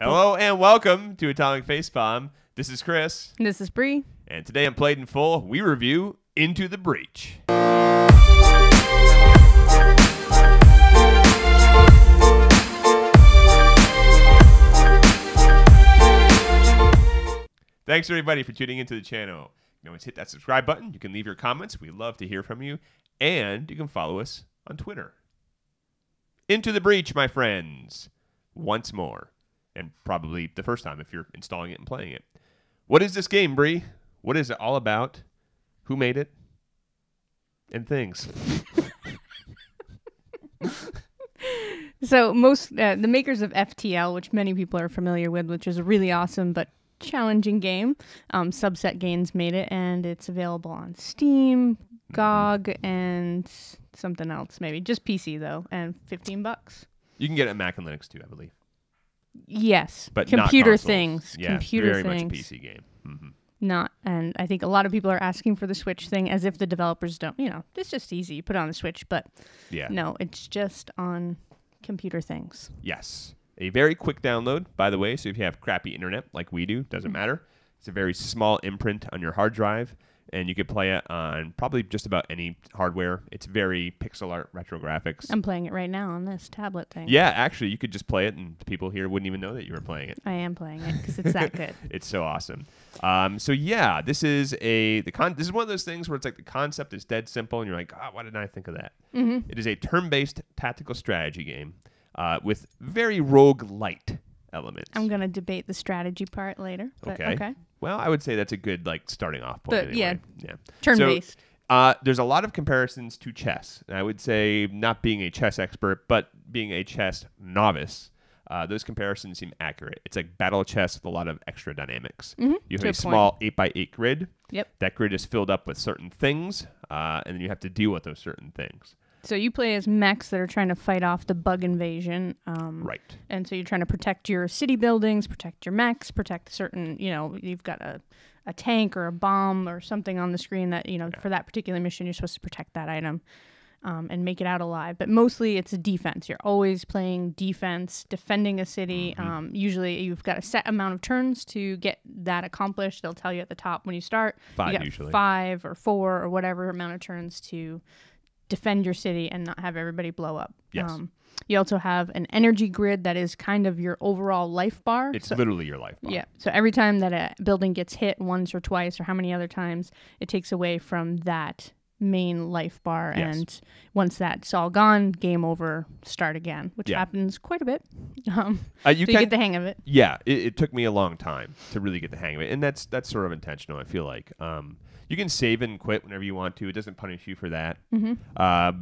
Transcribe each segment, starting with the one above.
Hello and welcome to Atomic Facepalm. This is Chris. This is Bree. And today on Played in Full, we review Into the Breach. Thanks everybody for tuning into the channel. You can always hit that subscribe button. You can leave your comments. We love to hear from you. And you can follow us on Twitter. Into the Breach, my friends. Once more. And probably the first time if you're installing it and playing it. What is this game, Bree? What is it all about? Who made it? And things. So the makers of FTL, which many people are familiar with, which is a really awesome but challenging game, Subset Games made it, and it's available on Steam, GOG, and something else maybe. Just PC though, and $15. You can get it on Mac and Linux too, I believe. Yes, but computer not things. Yeah, computer very things. much a PC game. Mm-hmm. Not, and I think a lot of people are asking for the Switch thing as if the developers don't. You know, it's just easy. You put it on the Switch, but yeah, no, it's just on computer things. Yes, a very quick download, by the way. So if you have crappy internet like we do, doesn't matter. It's a very small imprint on your hard drive. And you could play it on probably just about any hardware. It's very pixel art, retro graphics. I'm playing it right now on this tablet thing. Yeah, actually, you could just play it, and people here wouldn't even know that you were playing it. I am playing it because it's that good. It's so awesome. So yeah, this is this is one of those things where it's like the concept is dead simple, and you're like, why didn't I think of that? Mm-hmm. It is a turn-based tactical strategy game with very rogue-light elements. I'm going to debate the strategy part later. But okay. Well, I would say that's a good starting off point. But anyway. yeah, turn-based. So, there's a lot of comparisons to chess. And I would say not being a chess expert, but being a chess novice, those comparisons seem accurate. It's like battle chess with a lot of extra dynamics. Mm-hmm. You have a small 8x8 grid. Yep. That grid is filled up with certain things, and then you have to deal with those certain things. So you play as mechs that are trying to fight off the bug invasion. Right. And so you're trying to protect your city buildings, protect your mechs, protect certain, you've got a tank or a bomb or something on the screen that, for that particular mission, you're supposed to protect that item and make it out alive. But mostly it's a defense. You're always playing defense, defending a city. Mm-hmm. Usually you've got a set amount of turns to get that accomplished. They'll tell you at the top when you start. 5 you got usually. 5 or 4 or whatever amount of turns to defend your city and not have everybody blow up. Yes. You also have an energy grid that is kind of your overall life bar. It's literally your life bar. Yeah. So every time that a building gets hit once or twice or how many other times, it takes away from that main life bar. Yes. And once that's all gone, game over, start again, which happens quite a bit. You get the hang of it. Yeah. It took me a long time to really get the hang of it. And that's sort of intentional, I feel like. You can save and quit whenever you want to. It doesn't punish you for that. Mm-hmm.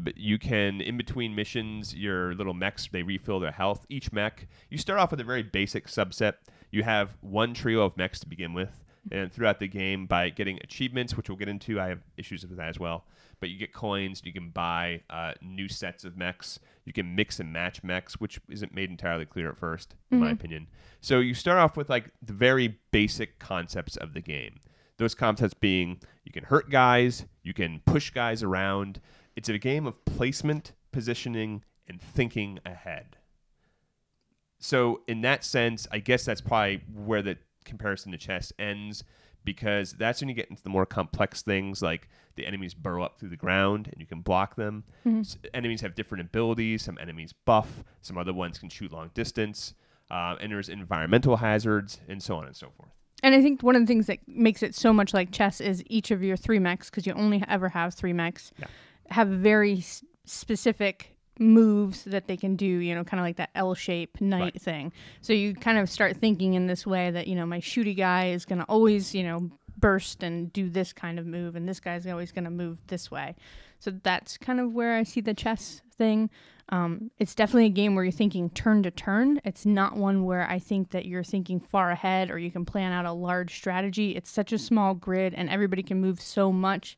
But you can, in between missions, your little mechs, they refill their health. Each mech, you start off with a very basic subset. You have one trio of mechs to begin with. And throughout the game, by getting achievements, which we'll get into, I have issues with that as well. But you get coins. You can buy new sets of mechs. You can mix and match mechs, which isn't made entirely clear at first, in my opinion. So you start off with like the very basic concepts of the game. Those concepts being you can hurt guys, you can push guys around. It's a game of placement, positioning, and thinking ahead. So in that sense, I guess that's probably where the comparison to chess ends, because that's when you get into the more complex things like the enemies burrow up through the ground and you can block them. Mm-hmm. So enemies have different abilities. Some enemies buff. Some other ones can shoot long distance. And there's environmental hazards and so on and so forth. And I think one of the things that makes it so much like chess is each of your 3 mechs, because you only ever have 3 mechs, have very specific moves that they can do, kind of like that L-shape knight thing. So you kind of start thinking in this way that, my shooty guy is going to always, burst and do this kind of move, and this guy's always going to move this way. So that's kind of where I see the chess thing. It's definitely a game where you're thinking turn to turn. It's not one where I think that you're thinking far ahead or you can plan out a large strategy. It's such a small grid and everybody can move so much.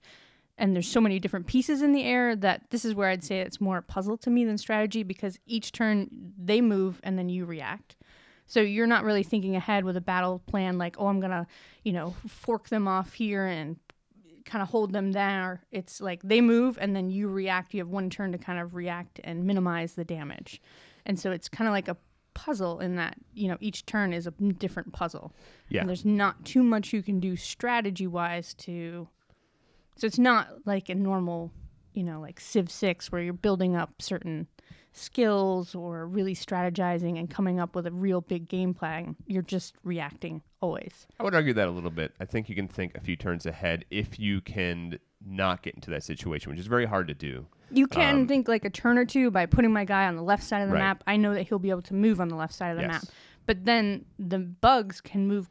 And there's so many different pieces in the air that this is where I'd say it's more a puzzle to me than strategy, because each turn they move and then you react. So you're not really thinking ahead with a battle plan like, I'm going to, fork them off here and kind of hold them there. It's like they move and then you react. You have one turn to kind of react and minimize the damage. And so it's kind of like a puzzle in that, each turn is a different puzzle. Yeah. And there's not too much you can do strategy-wise so it's not like a normal, like Civ 6 where you're building up certain skills or really strategizing and coming up with a real big game plan. You're just reacting always. I would argue that a little bit. I think you can think a few turns ahead if you can not get into that situation, which is very hard to do. You can think like a turn or two by putting my guy on the left side of the Right. map. I know that he'll be able to move on the left side of the map. But then the bugs can move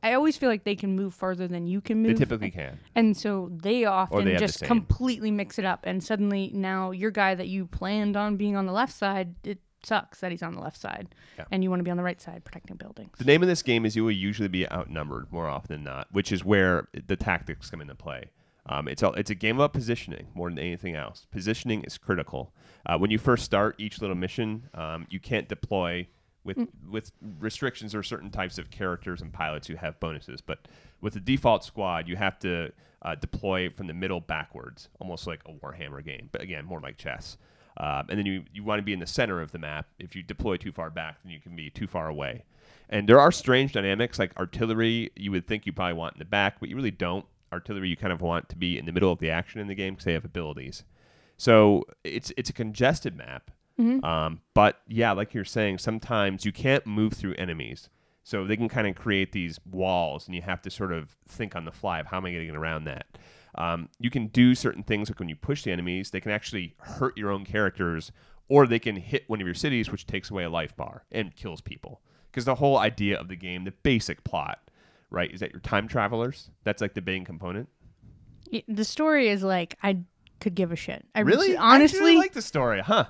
I always feel like they can move further than you can move. They typically can. And so they often they have just the same. completely mix it up. And suddenly now your guy that you planned on being on the left side, it sucks that he's on the left side. Yeah. And you want to be on the right side protecting buildings. The name of this game is you will usually be outnumbered more often than not, which is where the tactics come into play. It's a game about positioning more than anything else. Positioning is critical. When you first start each little mission, you can't deploy with restrictions or certain types of characters and pilots who have bonuses. But with the default squad, you have to deploy from the middle backwards, almost like a Warhammer game, but again, more like chess. And then you want to be in the center of the map. If you deploy too far back, then you can be too far away. And there are strange dynamics, like artillery, you would think you probably want in the back, but you really don't. Artillery, you kind of want to be in the middle of the action in the game because they have abilities. So it's a congested map. But yeah, like you're saying, sometimes you can't move through enemies. So they can kind of create these walls, and you have to sort of think on the fly of how am I getting around that. You can do certain things, like when you push the enemies, they can actually hurt your own characters, or they can hit one of your cities, which takes away a life bar and kills people. Because the whole idea of the game, the basic plot, right, is that you're time travelers. That's like the main component. The story is like, I could give a shit. Really? Honestly, I really like the story, huh?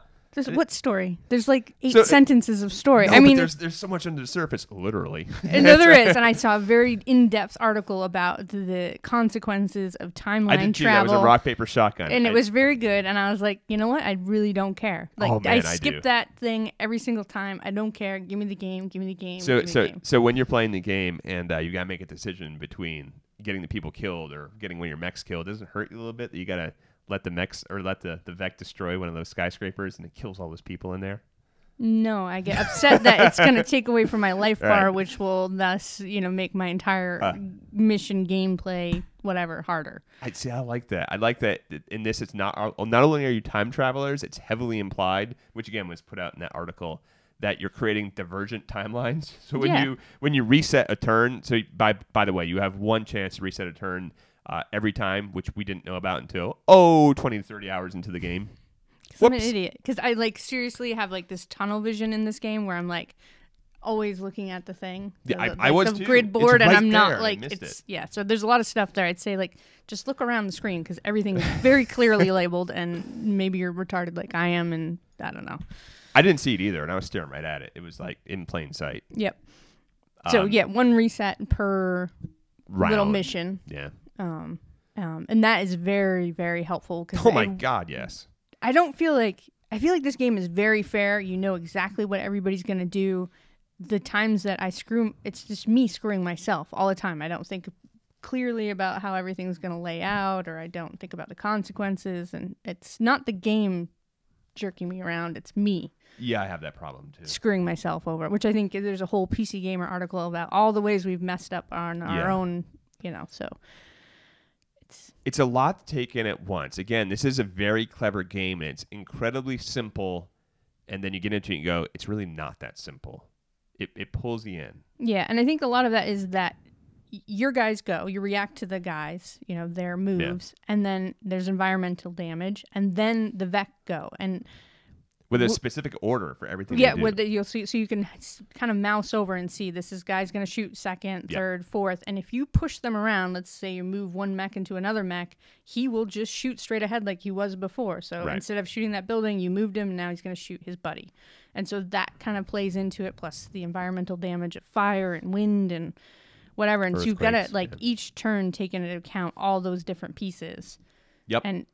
What story? There's like 8 sentences of story. No, I mean, but there's so much under the surface, literally. No, there is, and I saw a very in-depth article about the consequences of timeline I did too. travel. That was a rock paper shotgun, and it was very good. And I was like, you know what? I really don't care. Like, oh, man, I skip that thing every single time. I don't care. Give me the game. Give me the game. So when you're playing the game and you gotta make a decision between getting the people killed or getting one of your mechs killed, doesn't it hurt you a little bit that you gotta let the mechs or let the Vec destroy one of those skyscrapers and it kills all those people in there? No, I get upset that it's going to take away from my life bar, which will thus, make my entire mission gameplay, whatever, harder. I like that. I like that in this, it's not only are you time travelers, it's heavily implied, which again was put out in that article, that you're creating divergent timelines. So when you reset a turn, so by the way, you have one chance to reset a turn every time, which we didn't know about until 20 to 30 hours into the game. I'm an idiot because I seriously have this tunnel vision in this game where I'm always looking at the thing. I was the too. grid board, it's and I'm not it. So there's a lot of stuff there. I'd say just look around the screen because everything is very clearly labeled, and maybe you're retarded like I am, and I don't know. I didn't see it either, and I was staring right at it. It was in plain sight. Yep. So one reset per round. Little mission. Yeah. And that is very, very helpful. Oh my God, yes. I feel like this game is very fair. You know exactly what everybody's going to do. The times that I screw, it's just me screwing myself all the time. I don't think clearly about how everything's going to lay out, or I don't think about the consequences. And it's not the game jerking me around. It's me. Yeah, I have that problem too. Screwing myself over, which I think there's a whole PC Gamer article about all the ways we've messed up on our own, so. It's a lot to take in at once. Again, this is a very clever game, and it's incredibly simple. And then you get into it and you go, it's really not that simple. It pulls you in. Yeah, and I think a lot of that is that your guys go, you react to the guys, their moves, and then there's environmental damage, and then the Vec go. And with a specific order for everything. Yeah, you'll see, so you can kind of mouse over and see this guy's going to shoot second, third, fourth, and if you push them around, let's say you move one mech into another mech, he will just shoot straight ahead like he was before. So instead of shooting that building, you moved him, and now he's going to shoot his buddy. And so that kind of plays into it, plus the environmental damage of fire and wind and whatever. And so you've got to each turn take into account all those different pieces. Yep. And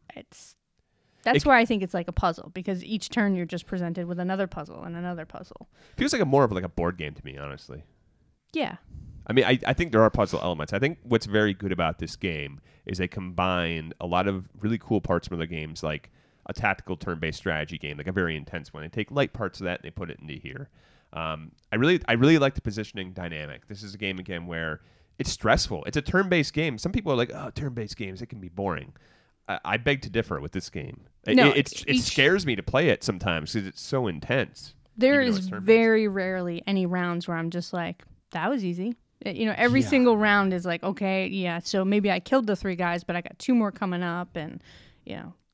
that's why I think it's like a puzzle, because each turn you're just presented with another puzzle and another puzzle. Feels like more of a board game to me, honestly. Yeah. I mean, I think there are puzzle elements. I think what's very good about this game is they combine a lot of really cool parts from other games, like a tactical turn-based strategy game, like a very intense one. They take light parts of that and they put it into here. I really like the positioning dynamic. This is a game again where it's stressful. It's a turn-based game. Some people are like, oh, turn-based games, it can be boring. I beg to differ with this game. No, it scares me to play it sometimes because it's so intense. There is very rarely any rounds where I'm just like, that was easy. Every single round is like, okay, yeah, so maybe I killed the 3 guys, but I got 2 more coming up, and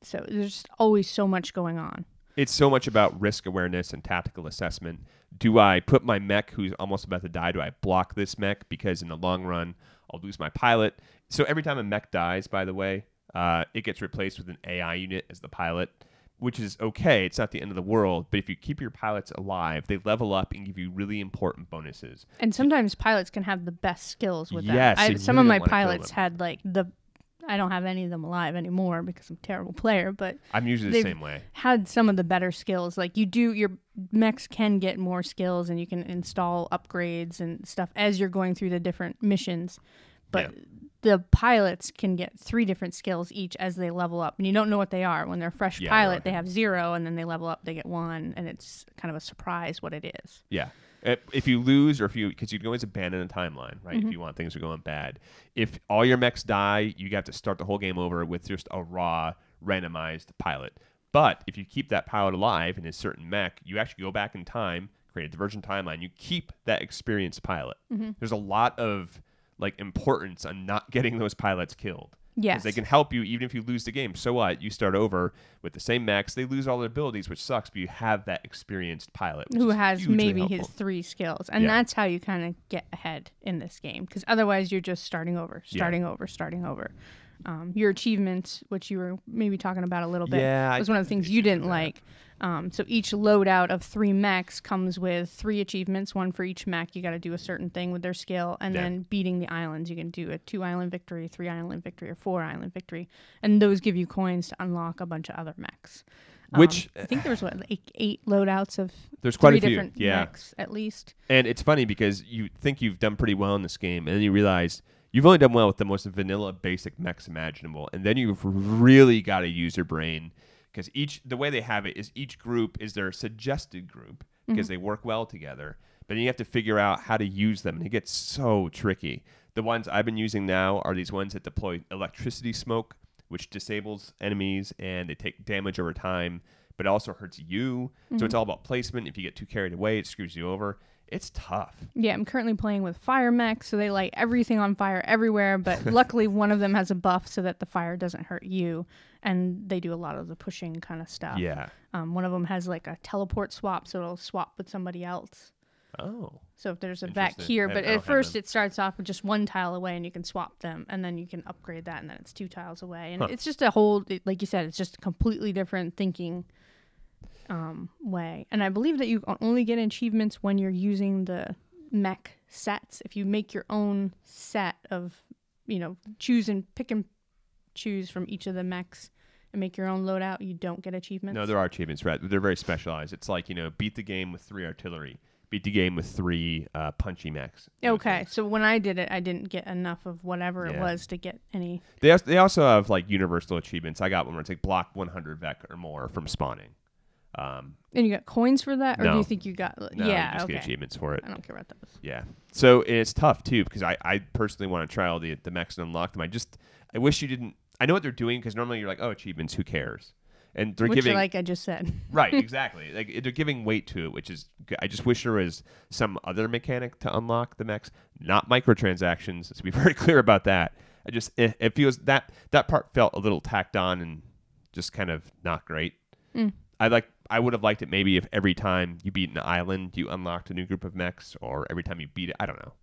so there's just always so much going on. It's so much about risk awareness and tactical assessment. Do I put my mech who's almost about to die, do I block this mech because in the long run I'll lose my pilot? So every time a mech dies, by the way, it gets replaced with an AI unit as the pilot, which is okay. It's not the end of the world, but if you keep your pilots alive, they level up and give you really important bonuses. And sometimes pilots can have the best skills with that. Yes, some of my pilots had like I don't have any of them alive anymore because I'm a terrible player, but I'm usually the same way. Had some of the better skills. Like your mechs can get more skills and you can install upgrades and stuff as you're going through the different missions. But the pilots can get 3 different skills each as they level up. And you don't know what they are. When they're a fresh pilot, they have 0, and then they level up, they get 1, and it's kind of a surprise what it is. Yeah. If you lose, or because you can always abandon a timeline, right? If you want things to go on bad. If all your mechs die, you have to start the whole game over with just a raw, randomized pilot. But if you keep that pilot alive in a certain mech, you actually go back in time, create a divergent timeline. You keep that experienced pilot. There's a lot of importance on not getting those pilots killed. Yes. Because they can help you even if you lose the game. So what? You start over with the same mechs. They lose all their abilities, which sucks, but you have that experienced pilot. Who has maybe his 3 skills. And that's how you kind of get ahead in this game. Because otherwise you're just starting over. Your achievements, which you were maybe talking about a little bit, was one of the things you didn't like. So each loadout of 3 mechs comes with 3 achievements, 1 for each mech. You got to do a certain thing with their skill, and then beating the islands. You can do a 2 island victory, 3 island victory, or 4 island victory, and those give you coins to unlock a bunch of other mechs. Which I think there's 8 loadouts of there's quite 3 a few different mechs at least. And it's funny because you think you've done pretty well in this game, and then you realize you've only done well with the most vanilla basic mechs imaginable, and then you've really got to use your brain. Because the way they have it is each group is their suggested group because they work well together. But then you have to figure out how to use them, and it gets so tricky. The ones I've been using now are these ones that deploy electricity smoke, which disables enemies, and they take damage over time, but it also hurts you. So it's all about placement. If you get too carried away, it screws you over. It's tough. Yeah, I'm currently playing with fire mechs, so they light everything on fire everywhere, but luckily one of them has a buff so that the fire doesn't hurt you, and they do a lot of the pushing kind of stuff. Yeah. One of them has like a teleport swap, so it'll swap with somebody else. Oh. So if there's a vac here, but at first it starts off with just 1 tile away, and you can swap them, and then you can upgrade that, and then it's 2 tiles away. And it's just a whole, like you said, it's just a completely different thinking way. And I believe that you only get achievements when you're using the mech sets. If you make your own set of, pick and choose from each of the mechs and make your own loadout, you don't get achievements. No, there are achievements, right? They're very specialized. It's like, beat the game with 3 artillery, beat the game with 3 punchy mechs. Okay, so when I did it, I didn't get enough of whatever it was to get any. They also have like universal achievements. I got one where it's like block 100 Vec or more from spawning. And you got coins for that, or do you think you got? No, you just get achievements for it. I don't care about those. Yeah, so it's tough too because I personally want to try all the mechs and unlock them. I wish you didn't. I know what they're doing because normally you're like, oh, achievements, who cares? And they're giving, like I just said, right, exactly. Like they're giving weight to it, which is good. I just wish there was some other mechanic to unlock the mechs, not microtransactions. Let's be very clear about that. It feels that part felt a little tacked on and just kind of not great. I would have liked it maybe if every time you beat an island, you unlocked a new group of mechs, or every time you beat it. I don't know.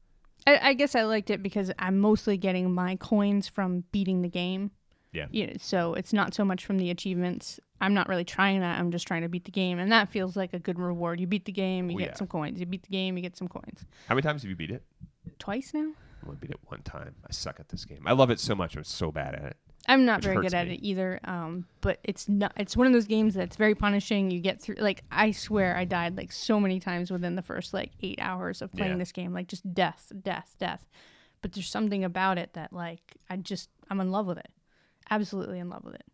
I guess I liked it because I'm mostly getting my coins from beating the game. Yeah. So it's not so much from the achievements. I'm not really trying that. I'm just trying to beat the game, and that feels like a good reward. You beat the game, you get some coins. You beat the game, you get some coins. How many times have you beat it? Twice now. I only beat it 1 time. I suck at this game. I love it so much. I'm so bad at it. I'm not very good at it either, but it's one of those games that's very punishing. You get through, like, I swear I died like so many times within the first like 8 hours of playing this game, like just death. But there's something about it that like I'm in love with it, absolutely in love with it.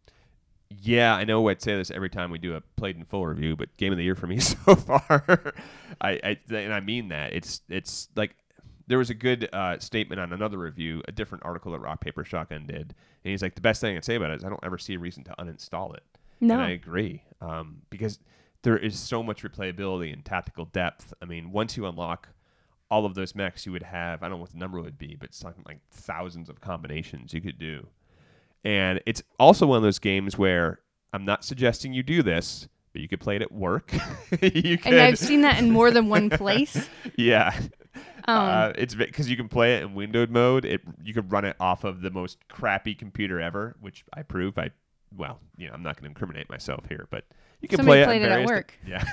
Yeah, I know I'd say this every time we do a played in full review, but game of the year for me so far. And I mean that. It's like there was a good statement on another review, a different article that Rock Paper Shotgun did, and he's like, the best thing I can say about it is I don't ever see a reason to uninstall it. No. And I agree, because there is so much replayability and tactical depth. I mean, once you unlock all of those mechs, you would have, I don't know what the number would be, but it's something like thousands of combinations you could do. And it's also one of those games where I'm not suggesting you do this, but you could play it at work. And I've seen that in more than one place. Yeah. It's because you can play it in windowed mode. You could run it off of the most crappy computer ever, which I prove. Well, I'm not going to incriminate myself here, but you can Somebody play it at work. Yeah.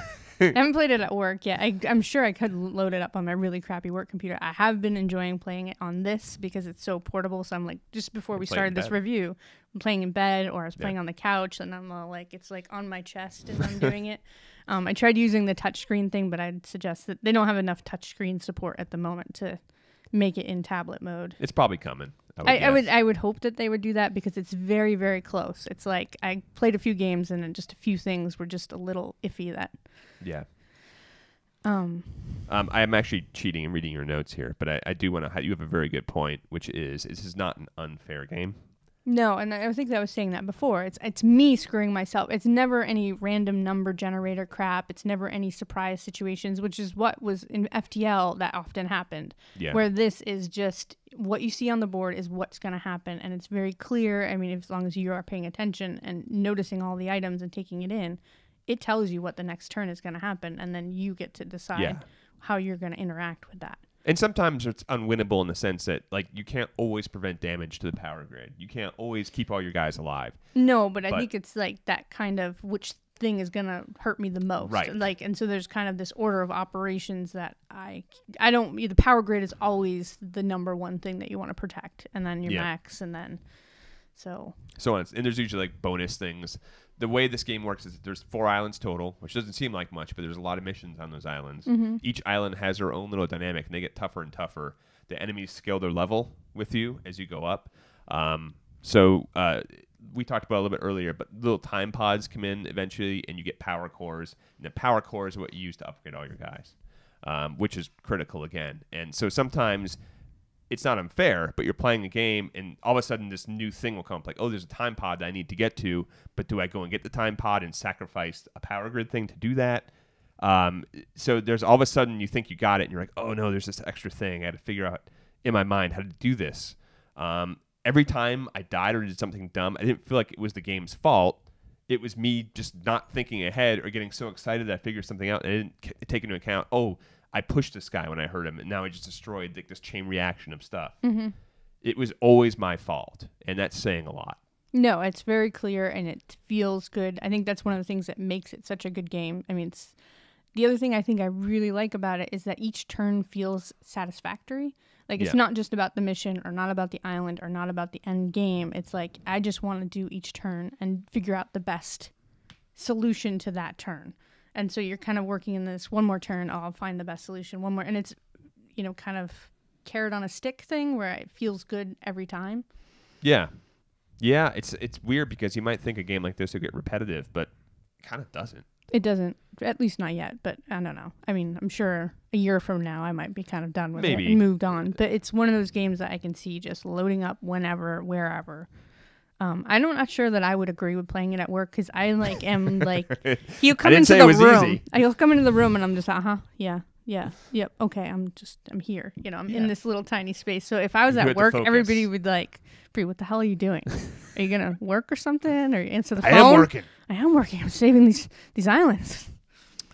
I haven't played it at work yet. I'm sure I could load it up on my really crappy work computer. I have been enjoying playing it on this because it's so portable. So I'm like, just before we started this review, I'm playing in bed or I was playing on the couch, and I'm like, it's like on my chest as I'm doing it. I tried using the touchscreen thing, but I'd suggest that they don't have enough touchscreen support at the moment to make it in tablet mode. It's probably coming. I would hope that they would do that because it's very, very close. It's like I played a few games and just a few things were just a little iffy that. Yeah. I'm actually cheating and reading your notes here, but I do want to. You have a very good point, which is this is not an unfair game. No, and I think that I was saying that before. It's me screwing myself. It's never any random number generator crap. It's never any surprise situations, which is what was in FTL that often happened. Yeah. Where this is just what you see on the board is what's going to happen, and it's very clear. I mean, as long as you are paying attention and noticing all the items and taking it in, it tells you what the next turn is going to happen, and then you get to decide how you're going to interact with that. And sometimes it's unwinnable in the sense that, like, you can't always prevent damage to the power grid. You can't always keep all your guys alive. No, but I think it's like that kind of which thing is going to hurt me the most. Right. Like, and so there's kind of this order of operations that I don't, the power grid is always the number one thing that you want to protect. And then your mechs, and then so on. And there's usually like bonus things. The way this game works is that there's 4 islands total, which doesn't seem like much, but there's a lot of missions on those islands. Mm-hmm. Each island has their own little dynamic, and they get tougher and tougher. The enemies scale their level with you as you go up. We talked about it a little bit earlier, but little time pods come in eventually, and you get power cores. And the power core is what you use to upgrade all your guys, which is critical again. And so sometimes it's not unfair, but you're playing a game and all of a sudden this new thing will come up, like, oh, there's a time pod that I need to get to, but do I go and get the time pod and sacrifice a power grid thing to do that? So there's all of a sudden you think you got it and you're like, oh no, there's this extra thing. I had to figure out in my mind how to do this. Every time I died or did something dumb, I didn't feel like it was the game's fault. It was me just not thinking ahead or getting so excited that I figured something out and I didn't take into account, oh, I pushed this guy when I hurt him, and now I just destroyed this chain reaction of stuff. Mm-hmm. It was always my fault, and that's saying a lot. No, it's very clear, and it feels good. I think that's one of the things that makes it such a good game. I mean, the other thing I think I really like about it is that each turn feels satisfactory. Like, it's not just about the mission or not about the island or not about the end game. It's like, I just want to do each turn and figure out the best solution to that turn. And so you're kind of working in this one more turn, I'll find the best solution, one more. And it's, kind of carrot on a stick thing where it feels good every time. Yeah. Yeah, it's weird because you might think a game like this will get repetitive, but it kind of doesn't. It doesn't, at least not yet, but I don't know. I mean, I'm sure a year from now I might be kind of done with it and moved on. But it's one of those games that I can see just loading up whenever, wherever. I'm not sure that I would agree with playing it at work because I am he'll come into the room. He'll come into the room and I'm just yep, okay, I'm here. I'm in this little tiny space. So if I was at work, everybody would like, Bree, what the hell are you doing? Are you gonna work or something? Or answer the phone? I am working. I'm saving these islands.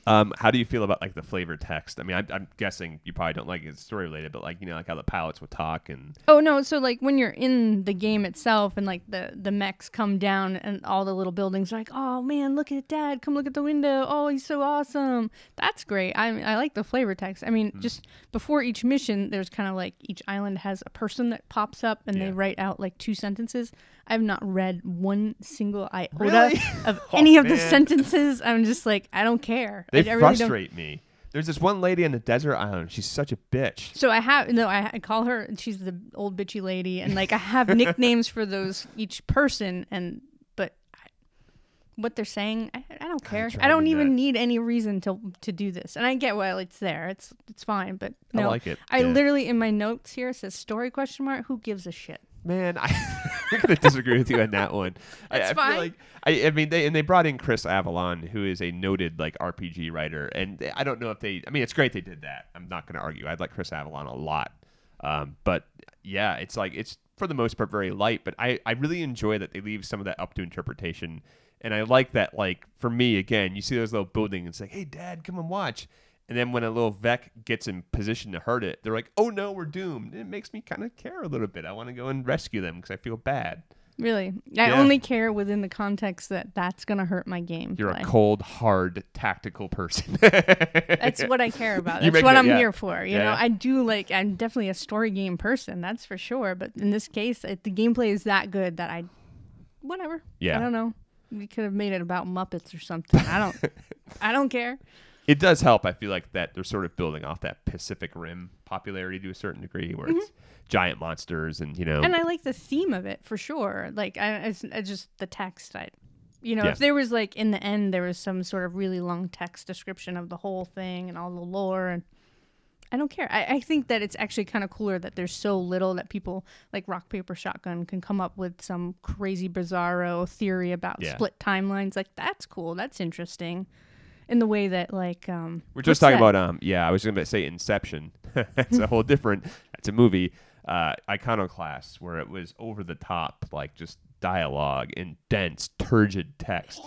How do you feel about the flavor text? I mean, I'm guessing you probably don't like it story related, but like how the pilots would talk and. Oh no! So when you're in the game itself and the mechs come down and all the little buildings are like, oh man, look at Dad! Come look at the window! Oh, he's so awesome! That's great. I like the flavor text. I mean, just before each mission, there's kind of each island has a person that pops up and they write out 2 sentences. I've not read one single iota of any of the sentences. I'm just I don't care. They frustrate me. There's this one lady on the desert island. She's such a bitch. So I call her, she's the old bitchy lady. And I have nicknames for each person. But what they're saying, I don't care. tried I don't to do even that. need any reason to do this. And I get why it's there. It's fine, but no. I like it. I Yeah. literally in my notes here it says story question mark. Who gives a shit? Man, I'm gonna disagree with you on that one. That's I fine. feel like I mean they brought in Chris Avalon, who is a noted like RPG writer, and I don't know if they. I mean, it's great they did that. I'm not gonna argue. I'd like Chris Avalon a lot, but yeah, it's like it's for the most part very light. But I really enjoy that they leave some of that up to interpretation, and I like that. Like for me, again, you see those little buildings, it's like, hey, Dad, come and watch. And then when a little Vec gets in position to hurt it, they're like, oh, no, we're doomed. It makes me kind of care a little bit. I want to go and rescue them because I feel bad. Really, I only care within the context that that's gonna hurt my game. You're a cold, hard, tactical person. That's what I care about. That's what I'm here for. You know, I do like. I'm definitely a story game person. That's for sure. But in this case, the gameplay is that good that whatever. Yeah. I don't know. We could have made it about Muppets or something. I don't care. It does help, I feel like, that they're sort of building off that Pacific Rim popularity to a certain degree, where it's giant monsters and, you know. And I like the theme of it, for sure. Like, it's just the text. If there was, like, in the end, there was some sort of really long text description of the whole thing and all the lore, and I don't care. I think that it's actually kind of cooler that there's so little that people, like Rock, Paper, Shotgun, can come up with some crazy, bizarro theory about split timelines. Like, that's cool. That's interesting. In the way that, like, we're just talking about, I was going to say Inception. That's a whole different, that's a movie, Iconoclast, where it was over the top, like just dialogue and dense, turgid text.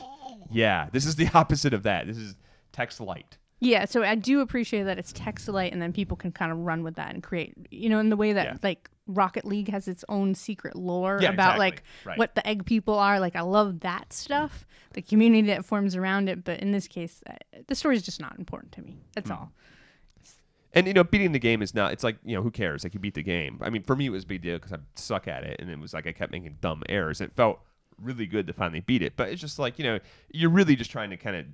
Yeah, this is the opposite of that. This is text light. Yeah, so I do appreciate that it's text light, and then people can kind of run with that and create, in the way that, like, Rocket League has its own secret lore about, like, what the egg people are. Like, I love that stuff, the community that forms around it. But in this case, the story is just not important to me. That's all. And, beating the game is not, it's like, who cares? Like, you beat the game. I mean, for me, it was a big deal because I suck at it. And it was like I kept making dumb errors. It felt really good to finally beat it. But it's just like, you're really just trying to kind of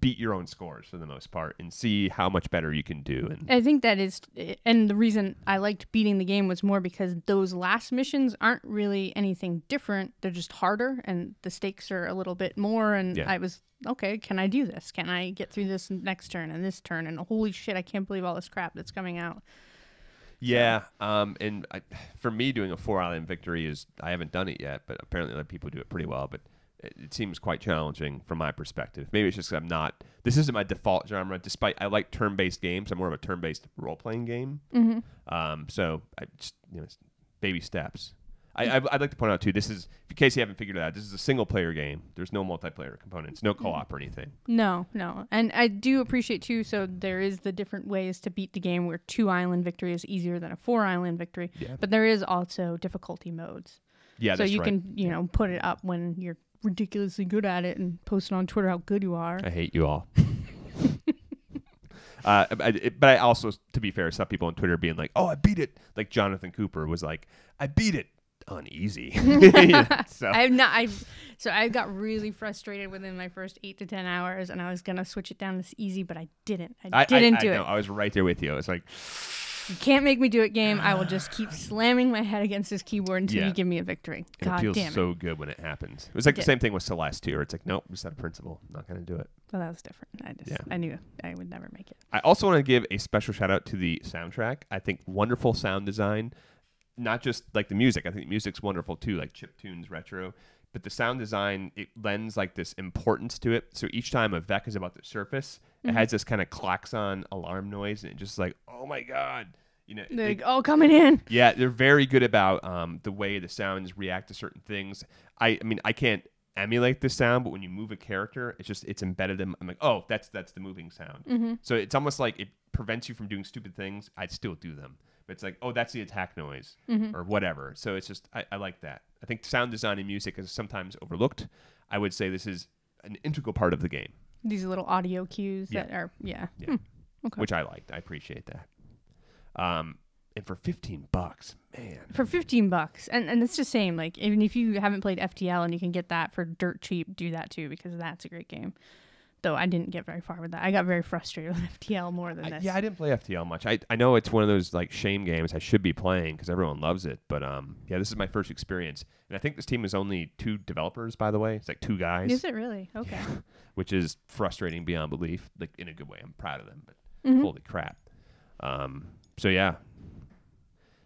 beat your own scores for the most part and see how much better you can do. And I think that is, and the reason I liked beating the game was more because those last missions aren't really anything different. They're just harder and the stakes are a little bit more. And I was, okay, can I do this? Can I get through this next turn and this turn? And holy shit, I can't believe all this crap that's coming out. Yeah, and for me, doing a 4-island victory I haven't done it yet, but apparently other people do it pretty well. But it seems quite challenging from my perspective. Maybe it's just 'cause this isn't my default genre, despite I like turn-based games. I'm more of a turn-based role-playing game. So I just, it's baby steps. I'd like to point out, too, this is, in case you haven't figured it out, this is a single-player game. There's no multiplayer components, no co-op or anything. No. And I do appreciate, too, so there is the different ways to beat the game where 2-island victory is easier than a 4-island victory. Yeah. But there is also difficulty modes. Yeah, so you can, put it up when you're ridiculously good at it and post it on Twitter how good you are. I hate you all. But I also, to be fair, saw people on Twitter being like, "Oh, I beat it!" Like Jonathan Cooper was like, "I beat it on easy." So I got really frustrated within my first 8 to 10 hours, and I was gonna switch it down to easy, but I didn't. I didn't do it. I was right there with you. I was like, you can't make me do it, game. I will just keep slamming my head against this keyboard until you give me a victory. God damn it. It feels so good when it happens. It was like the same thing with Celeste, too, where it's like, nope, just out of principle. I'm not going to do it. Well, that was different. I knew I would never make it. I also want to give a special shout out to the soundtrack. I think wonderful sound design, not just like the music. I think the music's wonderful, too, like chiptunes, retro. But the sound design, it lends like this importance to it. So each time a Vec is about to surface, it has this kind of klaxon alarm noise, and it's just like, oh my God. They're all coming in. Yeah, they're very good about the way the sounds react to certain things. I mean, I can't emulate the sound, but when you move a character, it's embedded in. I'm like, oh, that's the moving sound. So it's almost like it prevents you from doing stupid things. I'd still do them, but it's like, oh, that's the attack noise or whatever. So it's just I like that. I think sound design and music is sometimes overlooked. I would say this is an integral part of the game. These little audio cues that are okay. Which I liked. I appreciate that. And for $15, man. For $15, and it's just same. Like, even if you haven't played FTL and you can get that for dirt cheap, do that too, because that's a great game. though I didn't get very far with that. I got very frustrated with FTL more than this. Yeah, I didn't play FTL much. I know it's one of those like shame games I should be playing because everyone loves it. But yeah, this is my first experience, and I think this team is only 2 developers, by the way. It's like 2 guys. Is it really? Okay. Which is frustrating beyond belief. Like in a good way. I'm proud of them, but holy crap. So yeah.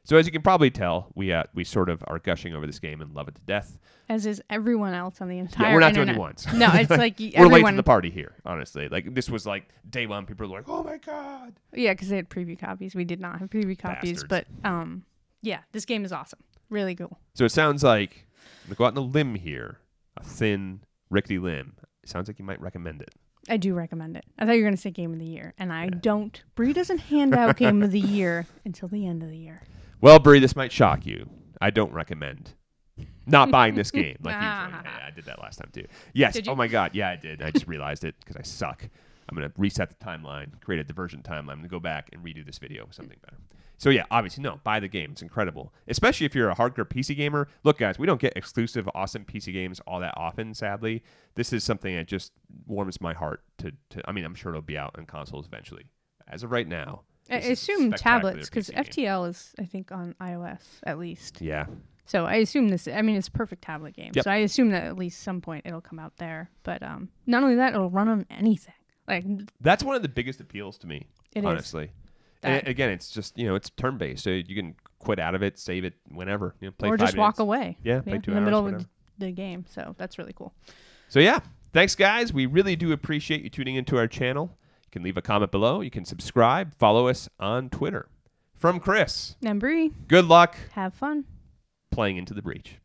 So as you can probably tell, we sort of are gushing over this game and love it to death. As is everyone else on the entire Yeah, we're not internet. the only ones. No, it's like we're late to the party here, honestly. Like this was like day one. People were like, "Oh my god!" Yeah, because they had preview copies. We did not have preview copies, but yeah, this game is awesome. Really cool. So it sounds like I'm gonna go out on a limb here, a thin, rickety limb. It sounds like you might recommend it. I do recommend it. I thought you were going to say Game of the Year, and I don't. Bree doesn't hand out Game of the Year until the end of the year. Well, Bree, this might shock you. I don't recommend not buying this game like usually. Yeah, I did that last time too. Yes. Oh my God. Yeah, I did. I just realized it because I suck. I'm going to reset the timeline, create a divergent timeline. I'm going to go back and redo this video with something better. So yeah, obviously, no, buy the game. It's incredible. Especially if you're a hardcore PC gamer. Look, guys, we don't get exclusive, awesome PC games all that often, sadly. This is something that just warms my heart to I mean, I'm sure it'll be out on consoles eventually. As of right now. I assume tablets, because FTL is, I think, on iOS, at least. Yeah. So I assume this, I mean, it's a perfect tablet game. Yep. So I assume that at least some point it'll come out there. But not only that, it'll run on anything. Like that's one of the biggest appeals to me, honestly. And again, it's just, it's turn-based, so you can quit out of it, save it whenever. Play or 5 just minutes. walk away. Yeah, play 2 in the hours, middle whatever. of the game. So that's really cool. So yeah, thanks, guys. We really do appreciate you tuning into our channel. You can leave a comment below. You can subscribe. Follow us on Twitter. From Chris. And Bree. Good luck Have fun. playing Into the Breach.